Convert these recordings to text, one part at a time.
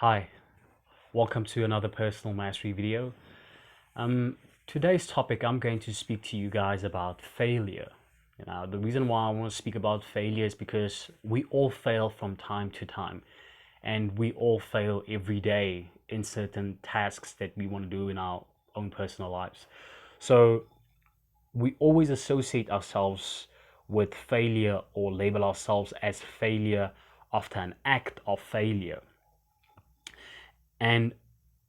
Hi, welcome to another personal mastery video. Today's topic, I'm going to speak to you guys about failure. The reason why I want to speak about failure is because we all fail from time to time, and we all fail every day in certain tasks that we want to do in our own personal lives. So we always associate ourselves with failure or label ourselves as failure after an act of failure. And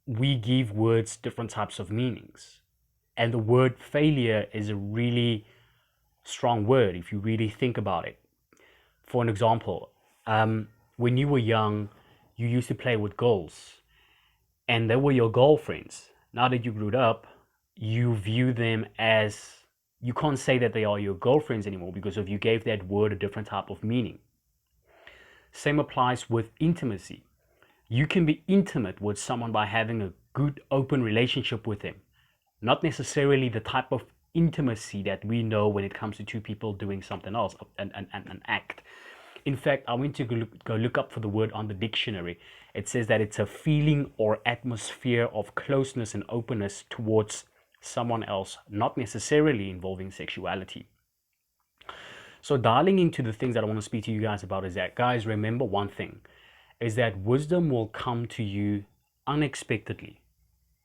we give words different types of meanings. And the word failure is a really strong word if you really think about it. For an example, when you were young, you used to play with girls, and they were your girlfriends. Now that you grew up, you view them as, you can't say that they are your girlfriends anymore because of you gave that word a different type of meaning. Same applies with intimacy. You can be intimate with someone by having a good open relationship with them, not necessarily the type of intimacy that we know when it comes to two people doing something else, an act. In fact, I went to go look up for the word on the dictionary. It says that it's a feeling or atmosphere of closeness and openness towards someone else, not necessarily involving sexuality. So dialing into the things that I want to speak to you guys about is that, guys, remember one thing, is that wisdom will come to you unexpectedly,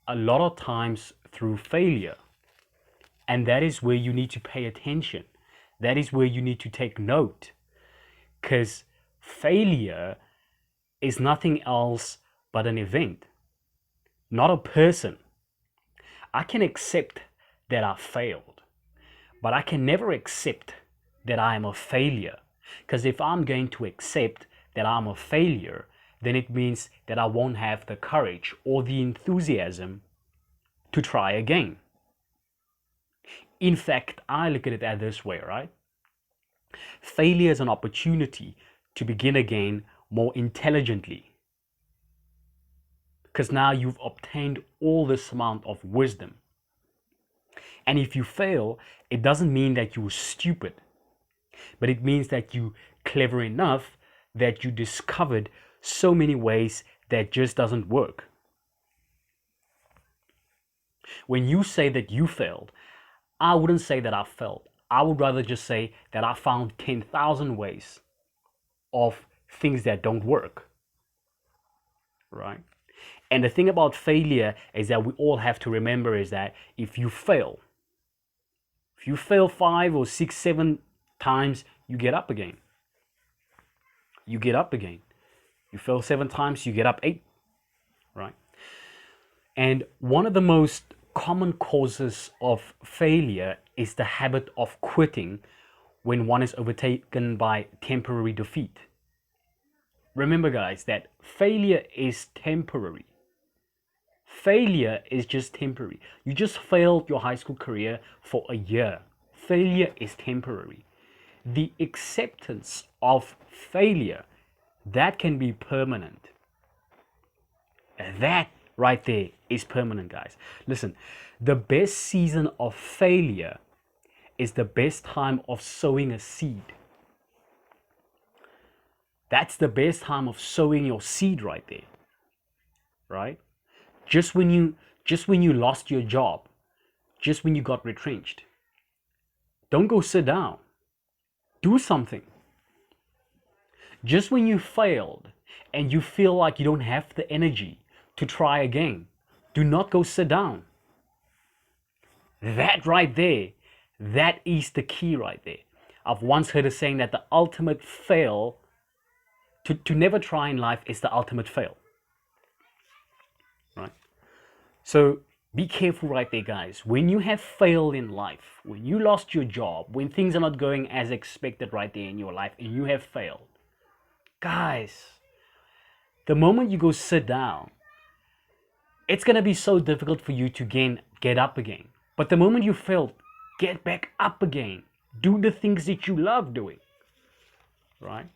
a lot of times through failure. And that is where you need to pay attention. That is where you need to take note. Because failure is nothing else but an event, not a person. I can accept that I failed, but I can never accept that I am a failure. Because if I'm going to accept that I'm a failure, then it means that I won't have the courage or the enthusiasm to try again. In fact, I look at it this way, right? Failure is an opportunity to begin again more intelligently. Because now you've obtained all this amount of wisdom. And if you fail, it doesn't mean that you were stupid, but it means that you clever enough that you discovered so many ways that just doesn't work. When you say that you failed, I wouldn't say that I failed. I would rather just say that I found 10,000 ways of things that don't work, right? And the thing about failure is that we all have to remember is that if you fail 5 or 6, 7 times, you get up again. You get up again. You fail 7 times, you get up 8, right? And one of the most common causes of failure is the habit of quitting when one is overtaken by temporary defeat. Remember, guys, that failure is temporary. Failure is just temporary. You just failed your high school career for a year. Failure is temporary. The acceptance of failure, that can be permanent. That right there is permanent, guys. Listen, the best season of failure is the best time of sowing a seed. That's the best time of sowing your seed right there, right? Just when you lost your job, just when you got retrenched, don't go sit down. Do something. Just when you failed and you feel like you don't have the energy to try again, do not go sit down. That right there, that is the key right there. I've once heard a saying that the ultimate fail, to never try in life is the ultimate fail. Right? So be careful right there, guys. When you have failed in life, when you lost your job, when things are not going as expected right there in your life and you have failed, guys, the moment you go sit down, it's going to be so difficult for you to get up again. But the moment you failed, get back up again. Do the things that you love doing. Right?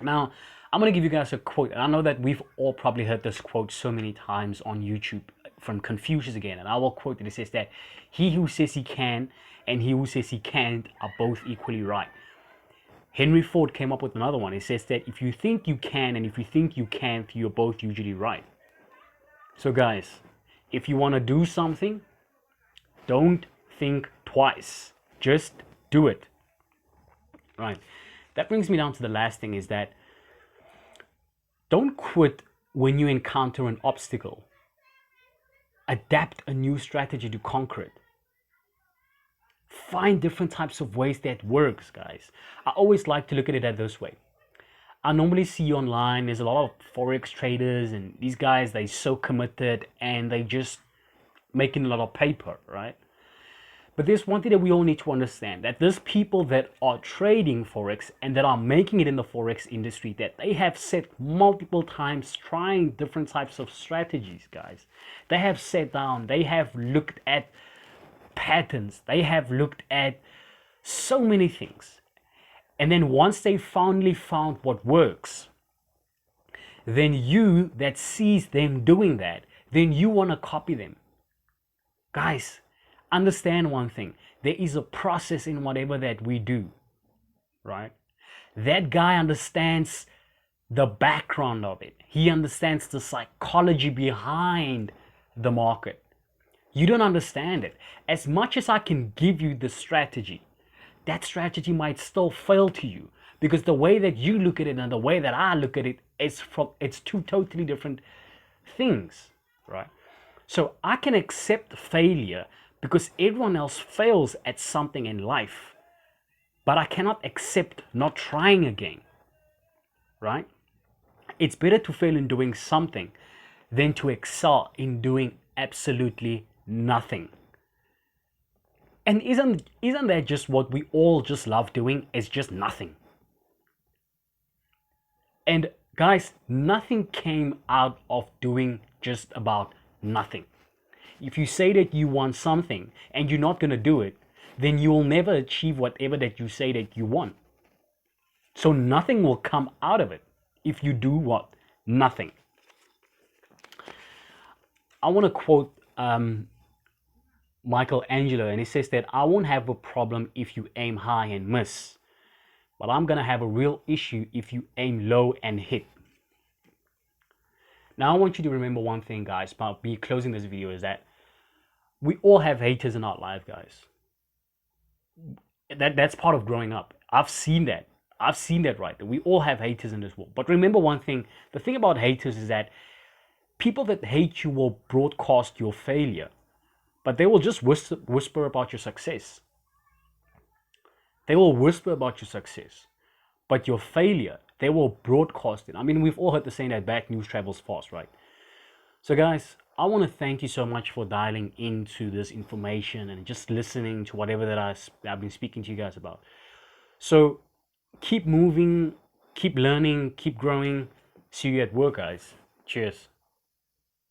Now, I'm going to give you guys a quote. And I know that we've all probably heard this quote so many times on YouTube from Confucius again. And I will quote it. It says that he who says he can and he who says he can't are both equally right. Henry Ford came up with another one. He says that if you think you can and if you think you can't, you're both usually right. So guys, if you want to do something, don't think twice. Just do it. Right. That brings me down to the last thing, is that don't quit when you encounter an obstacle. Adapt a new strategy to conquer it. Find different types of ways that works, guys. I always like to look at it this way. I normally see online, there's a lot of Forex traders, and these guys, they're so committed and they just making a lot of paper, right? But there's one thing that we all need to understand, that there's people that are trading Forex and that are making it in the Forex industry, that they have sat multiple times trying different types of strategies, guys. They have sat down, they have looked at patterns, they have looked at so many things. And then once they finally found what works, then you that sees them doing that, then you want to copy them. Guys, understand one thing. There is a process in whatever that we do, right? That guy understands the background of it. He understands the psychology behind the market. You don't understand it. As much as I can give you the strategy, that strategy might still fail to you, because the way that you look at it and the way that I look at it is it's two totally different things, right? So I can accept failure because everyone else fails at something in life, but I cannot accept not trying again, right? It's better to fail in doing something than to excel in doing absolutely nothing. And isn't that just what we all just love doing? It's just nothing. And guys, nothing came out of doing just about nothing. If you say that you want something and you're not going to do it, then you will never achieve whatever that you say that you want. So nothing will come out of it if you do what? Nothing. I want to quote Michelangelo, and he says that I won't have a problem if you aim high and miss, but I'm going to have a real issue if you aim low and hit. Now I want you to remember one thing, guys, about me closing this video, is that we all have haters in our life, guys. That's part of growing up. I've seen that, right? We all have haters in this world. But remember one thing, the thing about haters is that people that hate you will broadcast your failure, but they will just whisper about your success. They will whisper about your success, but your failure, they will broadcast it. I mean, we've all heard the saying that bad news travels fast, right? So guys, I want to thank you so much for dialing into this information and just listening to whatever that I've been speaking to you guys about. So keep moving, keep learning, keep growing. See you at work, guys. Cheers.